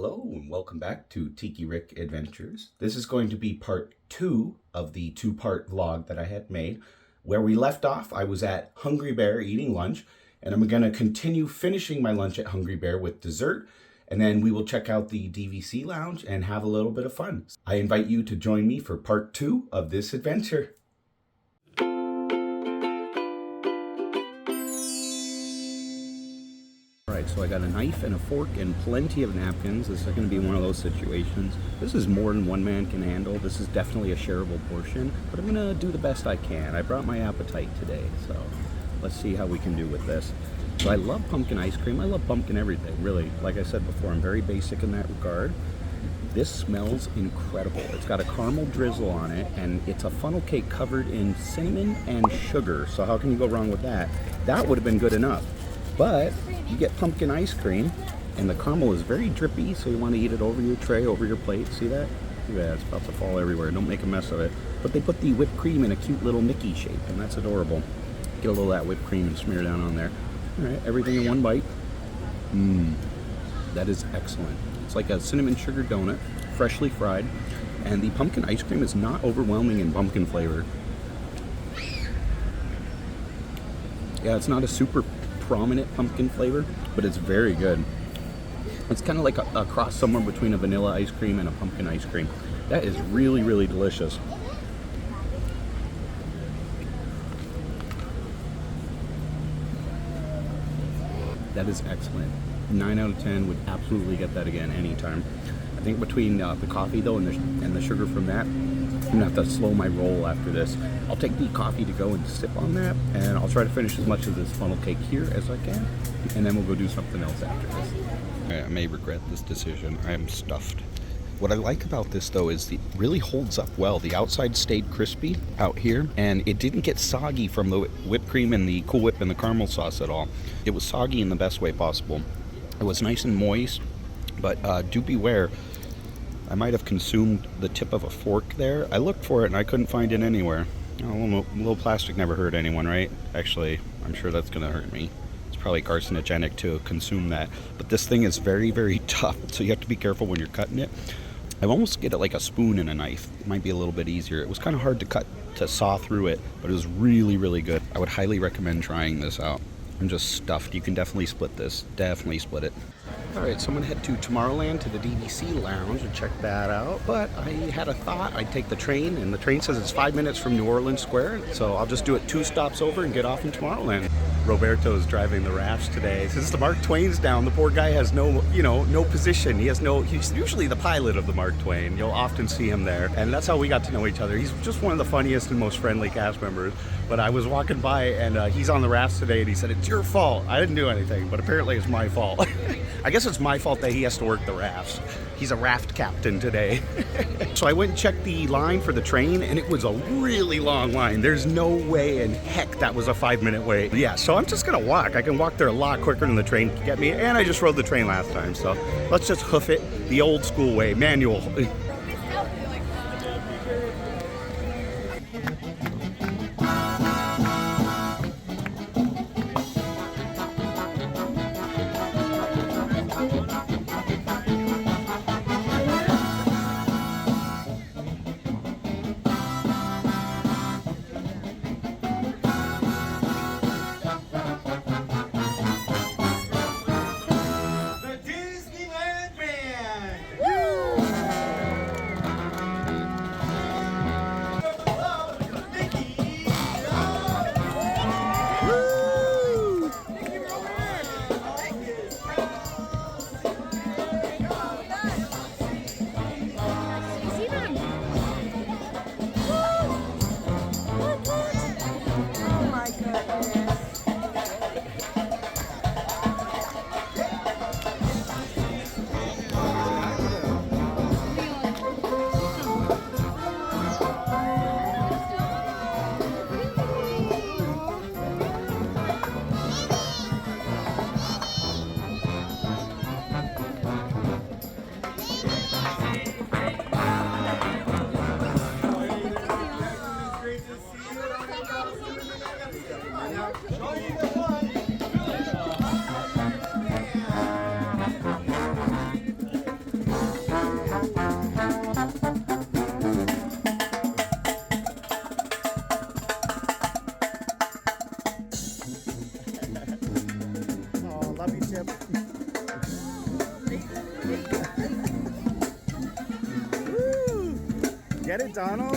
Hello and welcome back to Tiki Rick Adventures. This is going to be part 2 of the 2-part vlog that I had made. Where we left off, I was at Hungry Bear eating lunch, and I'm going to continue finishing my lunch at Hungry Bear with dessert, and then we will check out the DVC lounge and have a little bit of fun. I invite you to join me for part 2 of this adventure. Alright, so I got a knife and a fork and plenty of napkins. This is going to be one of those situations. This is more than one man can handle. This is definitely a shareable portion, but I'm going to do the best I can. I brought my appetite today, so let's see how we can do with this. So I love pumpkin ice cream. I love pumpkin everything, really. Like I said before, I'm very basic in that regard. This smells incredible. It's got a caramel drizzle on it, and it's a funnel cake covered in cinnamon and sugar. So how can you go wrong with that? That would have been good enough. But you get pumpkin ice cream, and the caramel is very drippy, so you want to eat it over your tray, over your plate. See that? Look at that, it's about to fall everywhere. Don't make a mess of it. But they put the whipped cream in a cute little Mickey shape, and that's adorable. Get a little of that whipped cream and smear down on there. All right, everything in one bite. That is excellent. It's like a cinnamon sugar donut, freshly fried, and the pumpkin ice cream is not overwhelming in pumpkin flavor. Yeah, it's not a super prominent pumpkin flavor, but it's very good. It's kind of like a cross somewhere between a vanilla ice cream and a pumpkin ice cream. That is really, really delicious. That is excellent. 9 out of 10 would absolutely get that again anytime. I think between the coffee though and the sugar from that, I'm gonna have to slow my roll after this. I'll take the coffee to go and sip on that, and I'll try to finish as much of this funnel cake here as I can, and then we'll go do something else after this. I may regret this decision. I am stuffed. What I like about this though is it really holds up well. The outside stayed crispy out here, and it didn't get soggy from the whipped cream and the Cool Whip and the caramel sauce at all. It was soggy in the best way possible. It was nice and moist, but do beware. I might have consumed the tip of a fork there. I looked for it and I couldn't find it anywhere. Oh, a little plastic never hurt anyone, right? Actually, I'm sure that's gonna hurt me. It's probably carcinogenic to consume that. But this thing is very, very tough, so you have to be careful when you're cutting it. I almost get it like a spoon and a knife. It might be a little bit easier. It was kind of hard to saw through it, but it was really, really good. I would highly recommend trying this out. I'm just stuffed. You can definitely split this. Definitely split it. Alright, so I'm going to head to Tomorrowland to the DVC lounge and check that out. But I had a thought. I'd take the train, and the train says it's 5 minutes from New Orleans Square. So I'll just do it 2 stops over and get off in Tomorrowland. Roberto's driving the rafts today. Since the Mark Twain's down, the poor guy has no position. He's usually the pilot of the Mark Twain. You'll often see him there. And that's how we got to know each other. He's just one of the funniest and most friendly cast members. But I was walking by, and he's on the rafts today, and he said, "It's your fault. I didn't do anything, but apparently it's my fault." I guess it's my fault that he has to work the rafts. He's a raft captain today. So I went and checked the line for the train, and it was a really long line. There's no way in heck that was a 5-minute wait. Yeah, so I'm just gonna walk. I can walk there a lot quicker than the train can get me, and I just rode the train last time, so let's just hoof it the old school way, manual. Woo! Get it, Donald?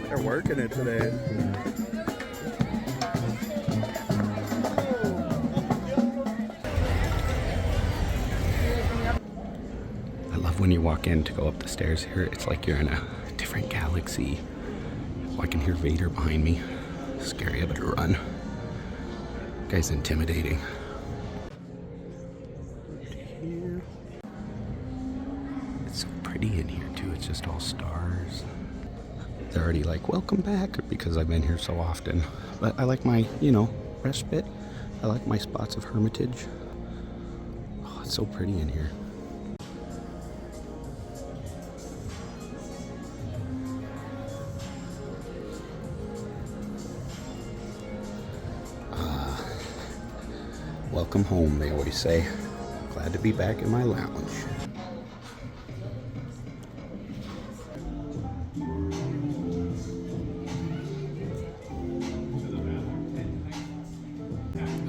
They're working it today. I love when you walk in to go up the stairs here. It's like you're in a different galaxy. Oh, I can hear Vader behind me. Scary, I better run. Guy's intimidating. It's so pretty in here too. It's just all stars. They're already like, welcome back, because I've been here so often. But I like my, respite. I like my spots of hermitage. Oh, it's so pretty in here. Welcome home, they always say. Glad to be back in my lounge.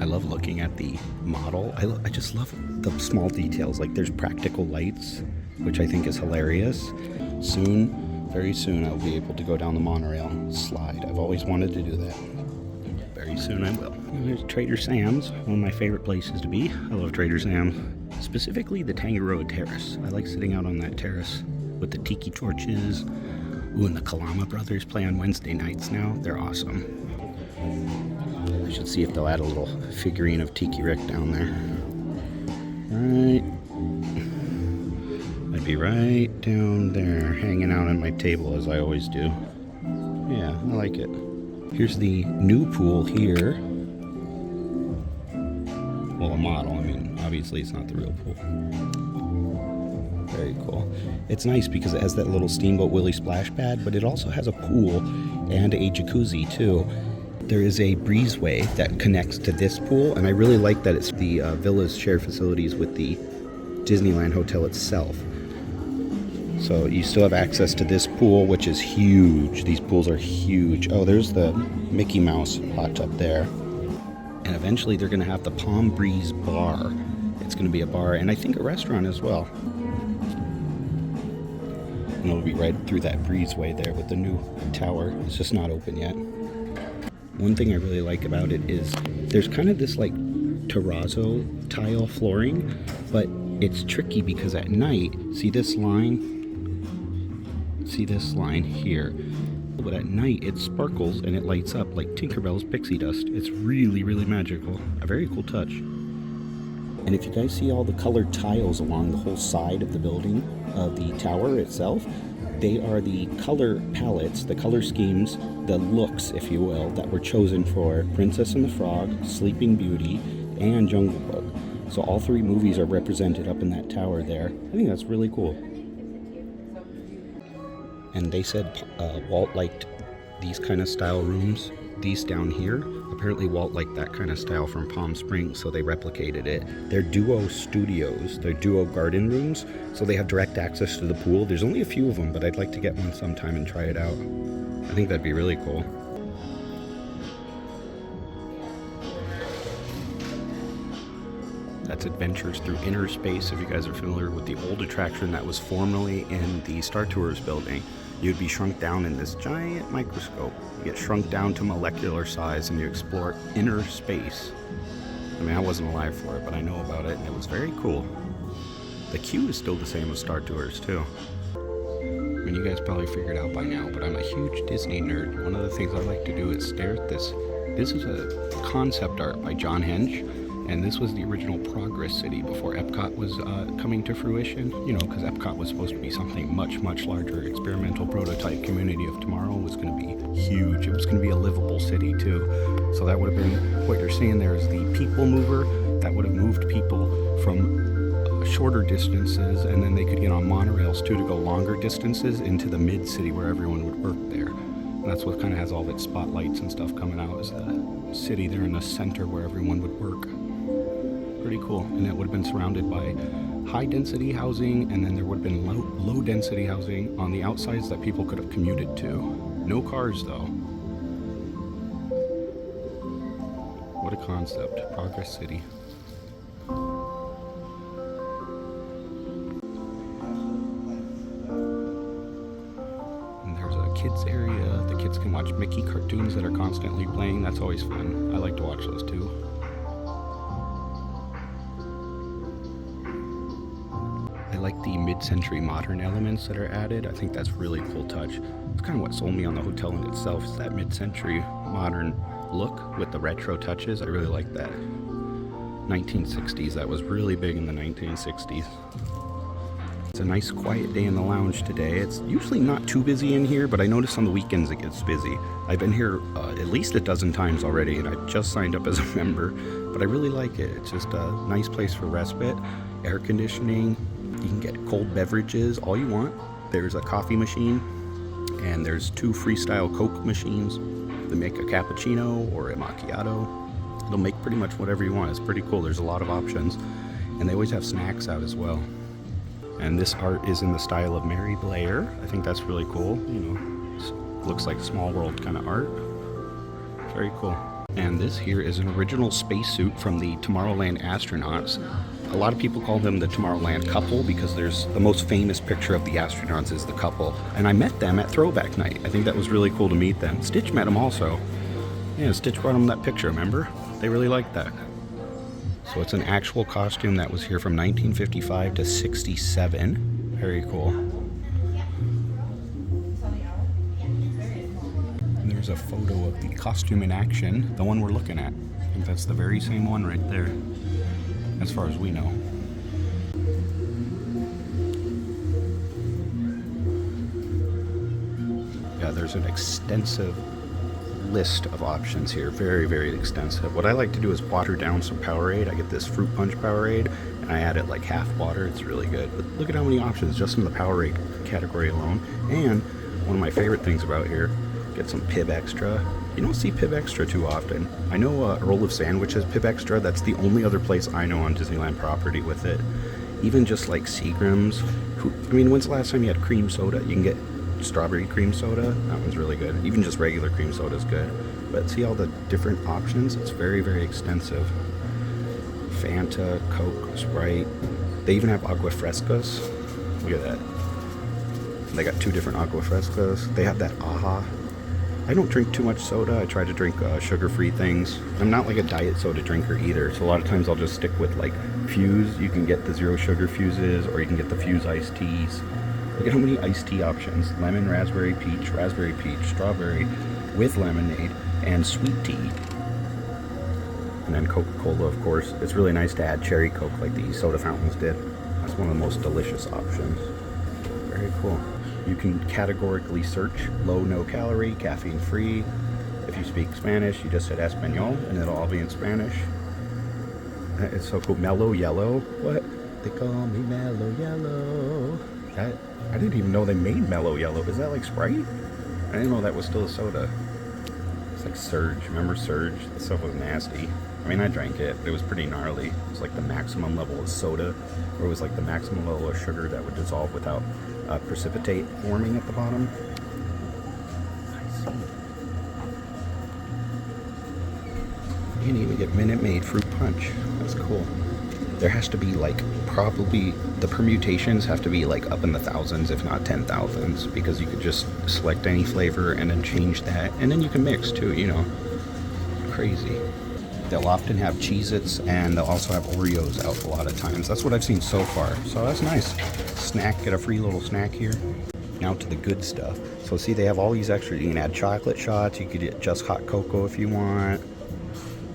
I love looking at the model. I just love the small details. Like there's practical lights, which I think is hilarious. Soon, very soon, I'll be able to go down the monorail slide. I've always wanted to do that. Very soon I will. And there's Trader Sam's, one of my favorite places to be. I love Trader Sam's. Specifically the Tangaroa Terrace. I like sitting out on that terrace with the tiki torches. Ooh, and the Kalama Brothers play on Wednesday nights now. They're awesome. I should see if they'll add a little figurine of Tiki Rick down there. Right. I'd be right down there hanging out on my table as I always do. Yeah, I like it. Here's the new pool here. Well, a model. I mean, obviously it's not the real pool. Very cool. It's nice because it has that little Steamboat Willie splash pad, but it also has a pool and a jacuzzi too. There is a breezeway that connects to this pool, and I really like that it's the villa's shared facilities with the Disneyland Hotel itself. So you still have access to this pool, which is huge. These pools are huge. Oh, there's the Mickey Mouse hot tub there. And eventually they're going to have the Palm Breeze Bar. It's going to be a bar and I think a restaurant as well. And it'll be right through that breezeway there with the new tower. It's just not open yet. One thing I really like about it is there's kind of this like terrazzo tile flooring, but it's tricky because at night, see this line here, but at night it sparkles and it lights up like Tinkerbell's pixie dust. It's really, really magical. A very cool touch. And if you guys see all the colored tiles along the whole side of the building, of the tower itself, they are the color palettes, the color schemes, the looks, if you will, that were chosen for Princess and the Frog, Sleeping Beauty, and Jungle Book. So all three movies are represented up in that tower there. I think that's really cool. And they said Walt liked these kind of style rooms. These down here, apparently Walt liked that kind of style from Palm Springs, so they replicated it. They're duo studios, they're duo garden rooms, so they have direct access to the pool. There's only a few of them, but I'd like to get one sometime and try it out. I think that'd be really cool. That's Adventures Through Inner Space. If you guys are familiar with the old attraction that was formerly in the Star Tours building, you'd be shrunk down in this giant microscope. You get shrunk down to molecular size and you explore inner space. I mean, I wasn't alive for it, but I know about it and it was very cool. The queue is still the same as Star Tours too. I mean, you guys probably figured out by now, but I'm a huge Disney nerd. One of the things I like to do is stare at this. This is a concept art by John Hench. And this was the original Progress City before Epcot was coming to fruition. You know, because Epcot was supposed to be something much, much larger. Experimental prototype Community of Tomorrow was going to be huge. It was going to be a livable city too. So that would have been, what you're seeing there is the people mover that would have moved people from shorter distances, and then they could get on monorails too to go longer distances into the mid-city where everyone would work there. And that's what kind of has all its spotlights and stuff coming out, is the city there in the center where everyone would work. Pretty cool. And it would have been surrounded by high density housing, and then there would have been low density housing on the outsides that people could have commuted to. No cars though. What a concept. Progress City. kids area. The kids can watch Mickey cartoons that are constantly playing. That's always fun. I like to watch those too. I like the mid-century modern elements that are added. I think that's really cool touch. It's kind of what sold me on the hotel in itself, is that mid-century modern look with the retro touches. I really like that. 1960s, that was really big in the 1960s. It's a nice quiet day in the lounge today. It's usually not too busy in here, but I notice on the weekends it gets busy. I've been here at least a dozen times already, and I just signed up as a member, but I really like it. It's just a nice place for respite, air conditioning. You can get cold beverages, all you want. There's a coffee machine, and there's 2 Freestyle Coke machines that make a cappuccino or a macchiato. It'll make pretty much whatever you want. It's pretty cool. There's a lot of options, and they always have snacks out as well. And this art is in the style of Mary Blair. I think that's really cool. You know, looks like small world kind of art. Very cool. And this here is an original spacesuit from the Tomorrowland astronauts. A lot of people call them the Tomorrowland couple because there's the most famous picture of the astronauts is the couple. And I met them at Throwback Night. I think that was really cool to meet them. Stitch met them also. Yeah, Stitch brought them that picture, remember? They really liked that. So it's an actual costume that was here from 1955 to 67. Very cool. And there's a photo of the costume in action, the one we're looking at. I think that's the very same one right there, as far as we know. Yeah, there's an extensive list of options here. Very, very extensive. What I like to do is water down some Powerade. I get this fruit punch Powerade and I add it like half water. It's really good. But look at how many options just in the Powerade category alone. And one of my favorite things about here, get some Pib Extra. You don't see Pib Extra too often. I know Earl of Sandwich has Pib Extra. That's the only other place I know on Disneyland property with it. Even just like Seagram's. I mean, when's the last time you had cream soda? You can get strawberry cream soda. That one's really good. Even just regular cream soda is good. But see all the different options? It's very, very extensive. Fanta, Coke, Sprite. They even have agua frescas. Look at that. They got 2 different agua frescas. They have that AHA. I don't drink too much soda. I try to drink sugar-free things. I'm not like a diet soda drinker either. So a lot of times I'll just stick with like Fuse. You can get the 0 sugar Fuses, or you can get the Fuse iced teas. Look at how many iced tea options. Lemon, raspberry, peach, strawberry with lemonade, and sweet tea. And then Coca-Cola, of course. It's really nice to add cherry Coke like the soda fountains did. That's one of the most delicious options. Very cool. You can categorically search low, no calorie, caffeine free. If you speak Spanish, you just hit Espanol and it'll all be in Spanish. It's so cool. Mellow Yellow. What? They call me Mellow Yellow. I didn't even know they made Mellow Yellow. Is that like Sprite? I didn't know that was still a soda. It's like Surge. Remember Surge? That stuff was nasty. I mean, I drank it, but it was pretty gnarly. It was like the maximum level of soda, or it was like the maximum level of sugar that would dissolve without precipitate forming at the bottom. I see. You can even get Minute Maid fruit punch. That's cool. There has to be like, probably the permutations have to be like up in the thousands, if not 10,000s, because you could just select any flavor and then change that, and then you can mix too, you know. Crazy. They'll often have Cheez-Its, and they'll also have Oreos out a lot of times. That's what I've seen so far, so that's nice. Snack, get a free little snack here. Now to the good stuff. So see, they have all these extra, you can add chocolate shots, you could get just hot cocoa if you want.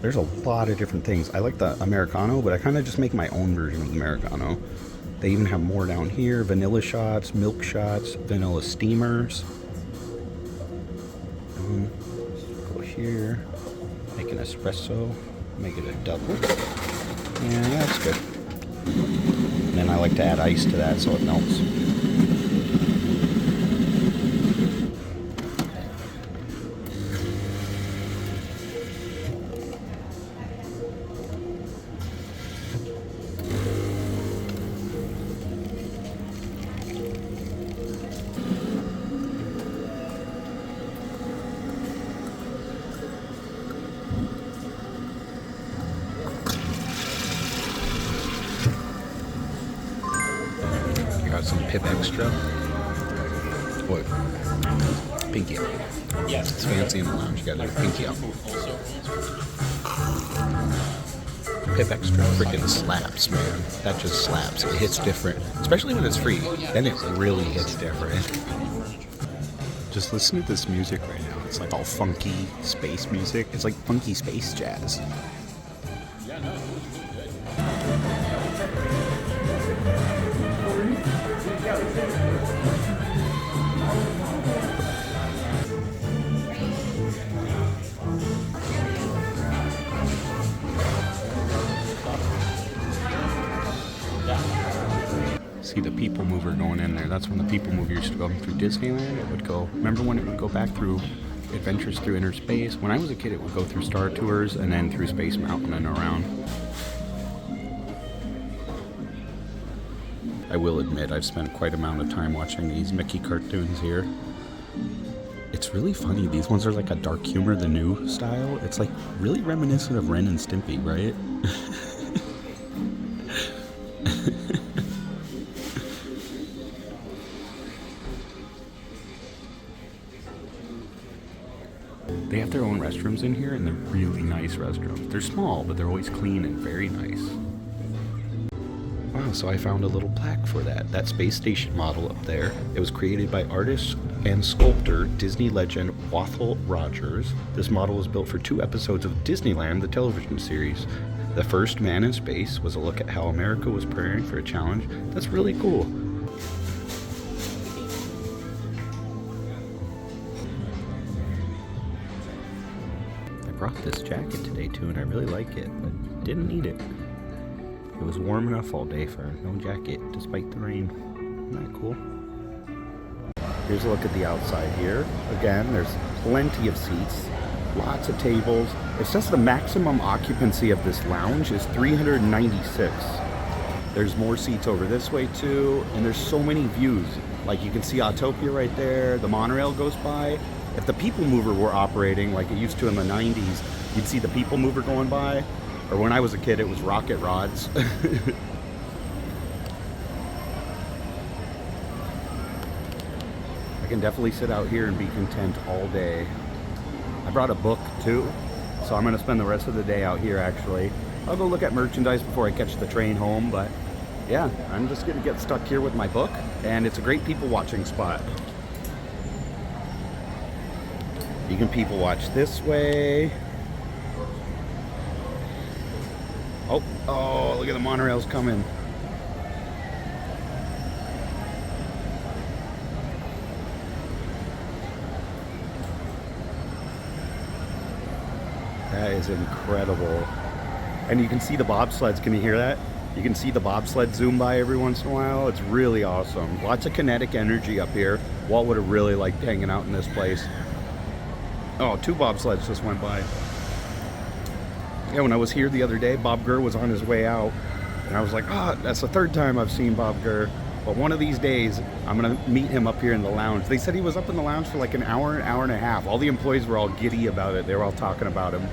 There's a lot of different things. I like the Americano, but I kind of just make my own version of the Americano. They even have more down here. Vanilla shots, milk shots, vanilla steamers. Go here. Make an espresso. Make it a double. Yeah, that's good. And then I like to add ice to that so it melts. Got some Pib Extra. What? Pinky up. It's fancy in the lounge. You gotta do pinky up. Pip Extra freaking slaps, man. That just slaps. It hits different. Especially when it's free. Then it really hits different. Just listen to this music right now. It's like all funky space music. It's like funky space jazz. See the people mover going in there. That's when the people mover used to go through Disneyland. It would go, remember when it would go back through Adventures Through Inner Space? When I was a kid, it would go through Star Tours and then through Space Mountain and around. I will admit, I've spent quite amount of time watching these Mickey cartoons here. It's really funny. These ones are like a dark humor, the new style. It's like really reminiscent of Ren and Stimpy, right? They have their own restrooms in here, and they're really nice restrooms. They're small, but they're always clean and very nice. Wow, so I found a little plaque for that space station model up there. It was created by artist and sculptor Disney legend Wathel Rogers. This model was built for 2 episodes of Disneyland, the television series. The first Man in Space was a look at how America was preparing for a challenge. That's really cool. I brought this jacket today too, and I really like it, but didn't need it. It was warm enough all day for no jacket, despite the rain. Isn't that cool? Here's a look at the outside here. Again, there's plenty of seats, lots of tables. It's just the maximum occupancy of this lounge is 396. There's more seats over this way too, and there's so many views. Like you can see Autopia right there, the monorail goes by. If the People Mover were operating like it used to in the 90s, you'd see the People Mover going by. Or when I was a kid, it was rocket rods. I can definitely sit out here and be content all day. I brought a book too, so I'm gonna spend the rest of the day out here actually. I'll go look at merchandise before I catch the train home, but yeah, I'm just gonna get stuck here with my book, and it's a great people watching spot. You can people watch this way. Oh, look at the monorails coming. That is incredible. And you can see the bobsleds. Can you hear that? You can see the bobsled zoom by every once in a while. It's really awesome. Lots of kinetic energy up here. Walt would have really liked hanging out in this place. Oh, 2 bobsleds just went by. Yeah, when I was here the other day, Bob Gurr was on his way out, and I was like, that's the 3rd time I've seen Bob Gurr. But one of these days, I'm gonna meet him up here in the lounge. They said he was up in the lounge for like an hour and a half. All the employees were all giddy about it. They were all talking about him.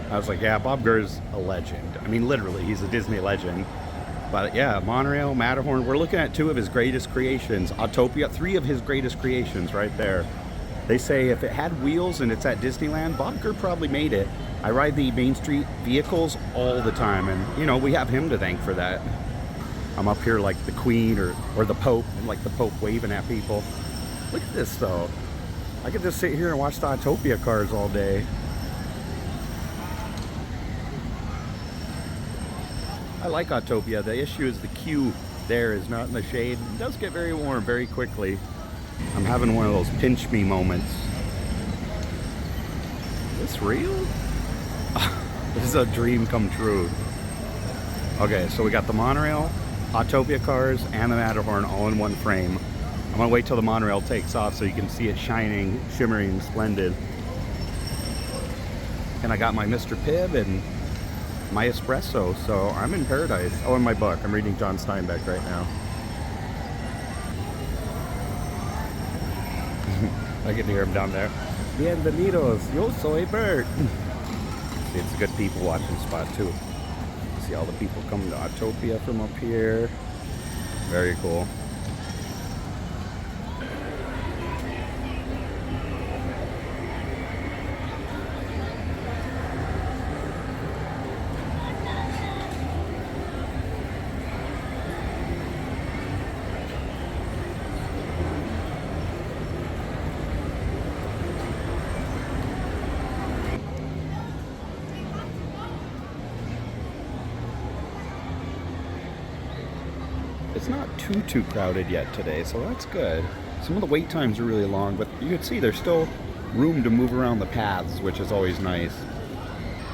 I was like, yeah, Bob Gurr's a legend. I mean, literally, he's a Disney legend. But yeah, monorail, Matterhorn, we're looking at 2 of his greatest creations. Autopia, 3 of his greatest creations right there. They say if it had wheels and it's at Disneyland, Bob Gurr probably made it. I ride the Main Street vehicles all the time, and you know, we have him to thank for that. I'm up here like the Queen or the Pope, and like the Pope waving at people. Look at this though. I could just sit here and watch the Autopia cars all day. I like Autopia. The issue is the queue there is not in the shade. It does get very warm very quickly. I'm having one of those pinch me moments. Is this real? This is a dream come true. Okay, so we got the monorail, Autopia cars, and the Matterhorn all in one frame. I'm gonna wait till the monorail takes off so you can see it shining, shimmering, splendid. And I got my Mr. Pibb and my espresso, so I'm in paradise. Oh, and my book. I'm reading John Steinbeck right now. I can hear him down there. Bienvenidos, yo soy Bert. It's a good people watching spot too. See all the people coming to Autopia from up here. Very cool. it's not too crowded yet today, so that's good. Some of the wait times are really long, but you can see there's still room to move around the paths, which is always nice.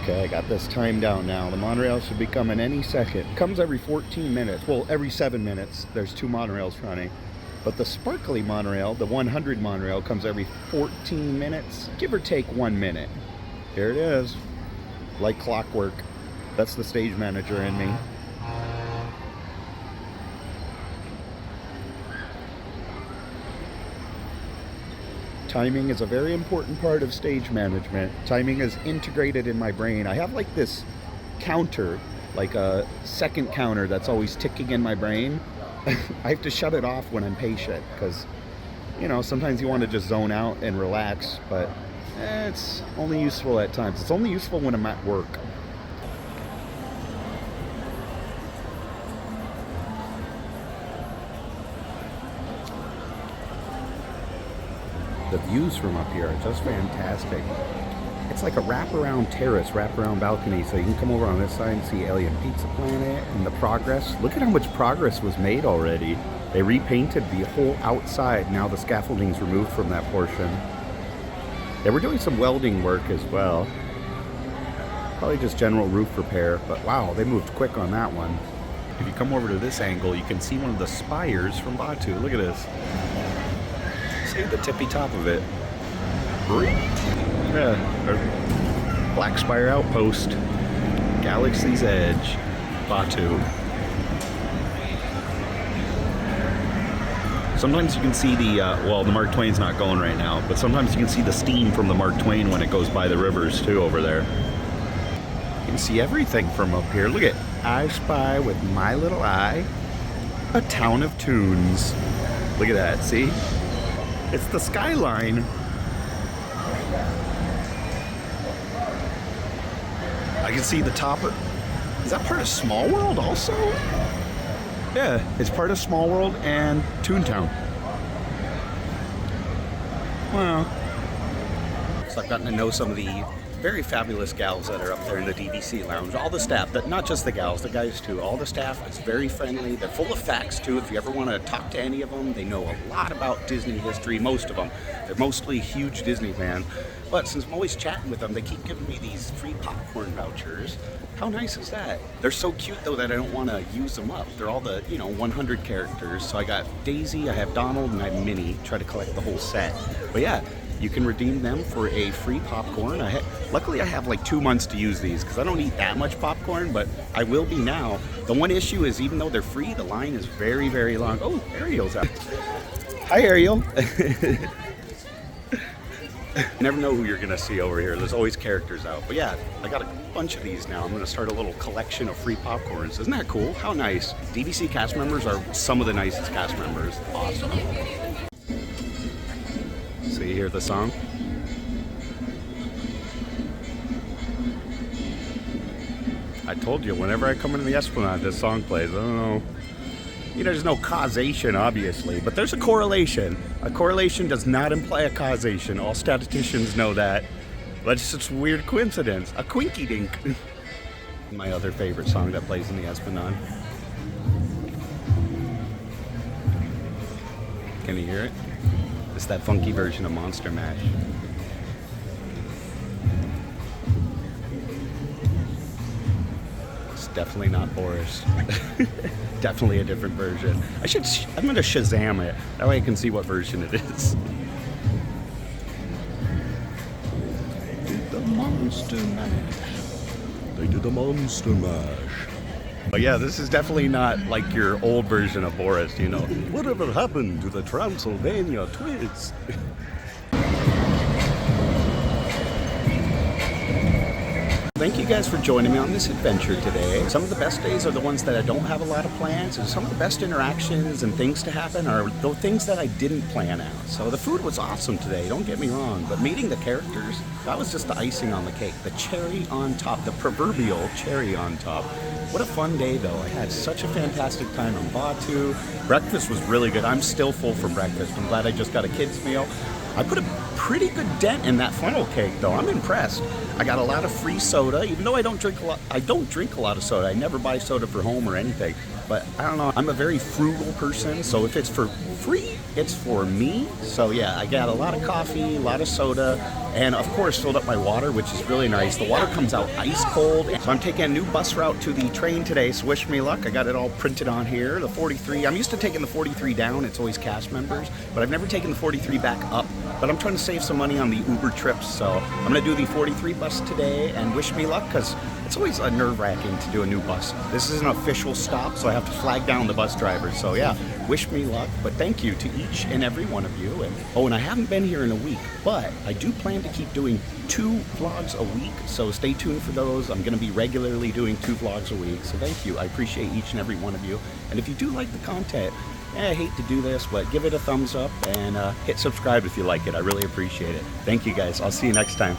Okay, I got this timed down now. The monorail should be coming any second. Comes every 14 minutes. Well, every 7 minutes. There's 2 monorails running. But the sparkly monorail, the 100 monorail, comes every 14 minutes, give or take 1 minute. Here it is. Like clockwork. That's the stage manager in me. Timing is a very important part of stage management. Timing is integrated in my brain. I have like this counter, like a second counter that's always ticking in my brain. I have to shut it off when I'm patient because, you know, sometimes you want to just zone out and relax, but it's only useful at times. It's only useful when I'm at work. The views from up here are just fantastic. It's like a wraparound terrace, wraparound balcony, so you can come over on this side and see Alien Pizza Planet and the progress. Look at how much progress was made already. They repainted the whole outside. Now the scaffolding's removed from that portion. They were doing some welding work as well. Probably just general roof repair, but wow, they moved quick on that one. If you come over to this angle, you can see one of the spires from Batu. Look at this. See the tippy top of it. Yeah, Black Spire Outpost, Galaxy's Edge, Batu. Sometimes you can see the, well, the Mark Twain's not going right now, but sometimes you can see the steam from the Mark Twain when it goes by the rivers too over there. You can see everything from up here. Look at I Spy with my little eye, a town of tunes. Look at that, see? It's the skyline. I can see the top of... Is that part of Small World also? Yeah, it's part of Small World and Toontown. Wow. So I've gotten to know some of the very fabulous gals that are up there in the DVC lounge. All the staff, that not just the gals, the guys too. All the staff is very friendly. They're full of facts too. If you ever want to talk to any of them, they know a lot about Disney history, most of them. They're mostly huge Disney fans. But since I'm always chatting with them, they keep giving me these free popcorn vouchers. How nice is that? They're so cute though that I don't want to use them up. They're all the, 100 characters. So I got Daisy, I have Donald, and I have Minnie. Try to collect the whole set. But yeah, you can redeem them for a free popcorn. Luckily I have like 2 months to use these because I don't eat that much popcorn, but I will be now. The one issue is even though they're free, the line is very, very long. Oh, Ariel's out. Hi, Ariel. You never know who you're gonna see over here. There's always characters out. But yeah, I got a bunch of these now. I'm gonna start a little collection of free popcorns. Isn't that cool? How nice. DVC cast members are some of the nicest cast members. Awesome. So you hear the song? I told you, whenever I come into the Esplanade, this song plays. I don't know. There's no causation, obviously, but there's a correlation. A correlation does not imply a causation. All statisticians know that. But it's just a weird coincidence. A quinky-dink. My other favorite song that plays in the Esplanade. Can you hear it? It's that funky version of Monster Mash. It's definitely not Boris. Definitely a different version. I'm gonna Shazam it. That way I can see what version it is. They did the Monster Mash. They did the Monster Mash. But yeah, this is definitely not like your old version of Boris, Whatever happened to the Transylvania twist? Thank you guys for joining me on this adventure today. Some of the best days are the ones that I don't have a lot of plans, and some of the best interactions and things to happen are the things that I didn't plan out. So the food was awesome today, don't get me wrong, but meeting the characters, that was just the icing on the cake, the cherry on top, the proverbial cherry on top. What a fun day though. I had such a fantastic time on Batu. Breakfast was really good. I'm still full from breakfast. I'm glad I just got a kid's meal. I put a pretty good dent in that funnel cake, though. I'm impressed. I got a lot of free soda, even though I don't drink a lot of soda. I never buy soda for home or anything. But I don't know, I'm a very frugal person, so if it's for free, it's for me. So yeah, I got a lot of coffee, a lot of soda, and of course filled up my water, which is really nice. The water comes out ice cold. So I'm taking a new bus route to the train today, so wish me luck. I got it all printed on here. The 43, I'm used to taking the 43 down, it's always cast members, but I've never taken the 43 back up. But I'm trying to save some money on the Uber trips, so I'm gonna do the 43 bus today, and wish me luck, because it's always nerve-wracking to do a new bus. This is an official stop, so I have to flag down the bus driver. So yeah, wish me luck, but thank you to each and every one of you. And I haven't been here in a week, but I do plan to keep doing 2 vlogs a week, so stay tuned for those. I'm gonna be regularly doing 2 vlogs a week, so thank you. I appreciate each and every one of you. And if you do like the content, I hate to do this, but give it a thumbs up and hit subscribe if you like it. I really appreciate it. Thank you guys. I'll see you next time.